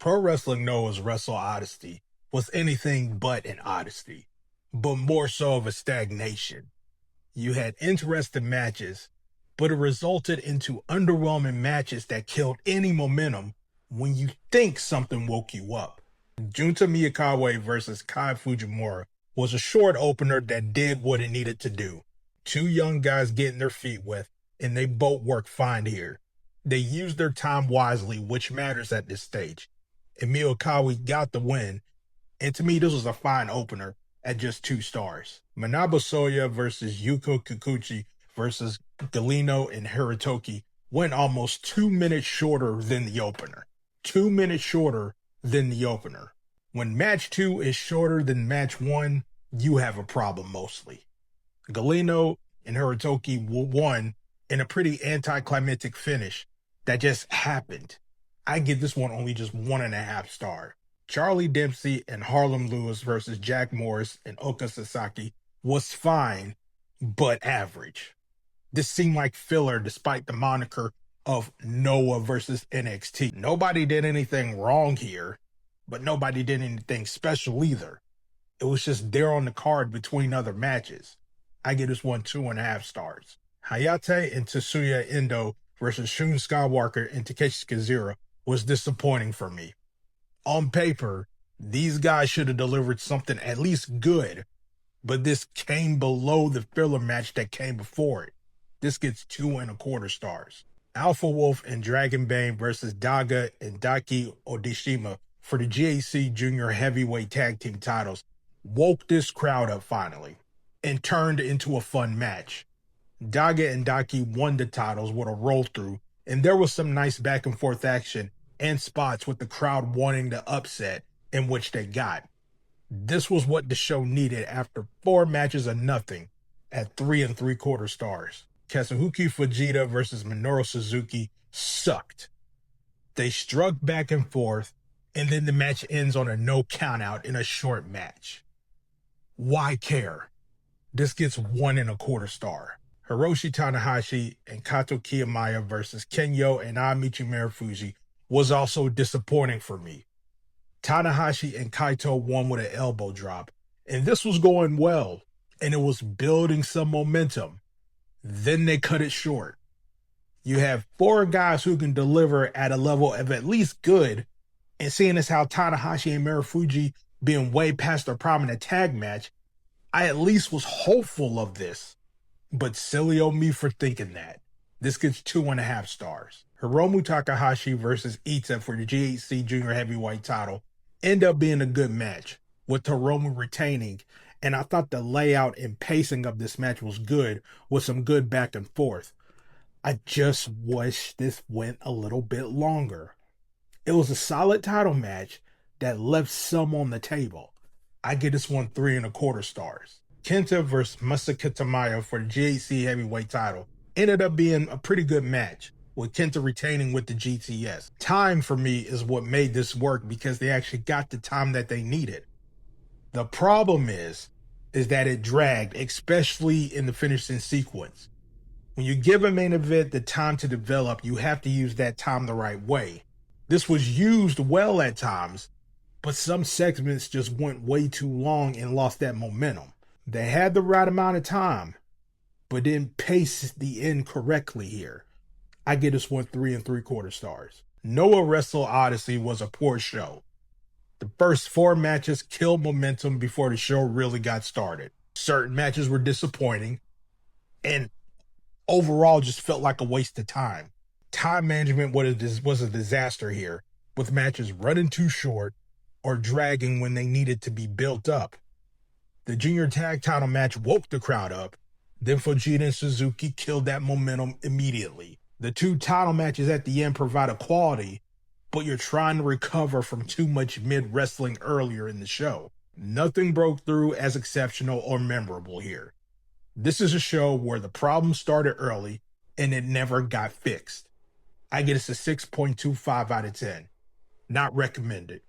Pro Wrestling NOAH's Wrestle Odyssey was anything but an odyssey, but more so of a stagnation. You had interesting matches, but it resulted into underwhelming matches that killed any momentum when you think something woke you up. Junta Miyawaki versus Kai Fujimura was a short opener that did what it needed to do. Two young guys getting their feet wet, and they both worked fine here. They used their time wisely, which matters at this stage. And Miyawaki got the win, and to me this was a fine opener at just 2 stars. Manabu Soya versus Yuto Kikuchi versus Galeno and Harutoki went almost 2 minutes shorter than the opener. 2 minutes shorter than the opener. When match 2 is shorter than match 1, you have a problem mostly. Galeno and Harutoki won in a pretty anticlimactic finish that just happened. I give this one only just 1.5 stars. Charlie Dempsey and Harlem Lewis versus Jack Morris and Ulka Sasaki was fine, but average. This seemed like filler despite the moniker of NOAH versus NXT. Nobody did anything wrong here, but nobody did anything special either. It was just there on the card between other matches. I give this one 2.5 stars. HAYATA and Tetsuya Endo versus Shun Skywalker and Takashi Sugiura was disappointing for me. On paper, these guys should have delivered something at least good, but this came below the filler match that came before it. This gets 2.25 stars. Alpha Wolf and Dragon Bane versus Daga and Daki Odishima for the GHC Junior Heavyweight Tag Team titles woke this crowd up finally and turned into a fun match. Daga and Daki won the titles with a roll through, and there was some nice back and forth action and spots with the crowd wanting the upset, in which they got. This was what the show needed after 4 matches of nothing at 3.75 stars. Kazuhiko Fujita versus Minoru Suzuki sucked. They struck back and forth, and then the match ends on a no countout in a short match. Why care? This gets 1.25 stars. Hiroshi Tanahashi and Kato Kiyomiya versus Kenyo and Amichi Marufuji was also disappointing for me. Tanahashi and Kaito won with an elbow drop, and this was going well, and it was building some momentum. Then they cut it short. You have 4 guys who can deliver at a level of at least good, and seeing as how Tanahashi and Marufuji being way past their prime in a tag match, I at least was hopeful of this. But silly old me for thinking that. This gets 2.5 stars. Hiromu Takahashi versus Eita for the GHC Junior Heavyweight Title ended up being a good match, with Hiromu retaining, and I thought the layout and pacing of this match was good, with some good back and forth. I just wish this went a little bit longer. It was a solid title match that left some on the table. I give this one 3.25 stars. KENTA versus Masa Kitamiya for the GHC Heavyweight Title ended up being a pretty good match, with KENTA retaining with the GTS. Time for me is what made this work because they actually got the time that they needed. The problem is that it dragged, especially in the finishing sequence. When you give a main event the time to develop, you have to use that time the right way. This was used well at times, but some segments just went way too long and lost that momentum. They had the right amount of time, but didn't pace the end correctly here. I give this one 3.75 stars. NOAH Wrestle Odyssey was a poor show. The first 4 matches killed momentum before the show really got started. Certain matches were disappointing, and overall just felt like a waste of time. Time management was a disaster here, with matches running too short or dragging when they needed to be built up. The junior tag title match woke the crowd up, then Fujita and Suzuki killed that momentum immediately. The 2 title matches at the end provided quality, but you're trying to recover from too much mid-wrestling earlier in the show. Nothing broke through as exceptional or memorable here. This is a show where the problem started early and it never got fixed. I give this a 6.25 out of 10. Not recommended.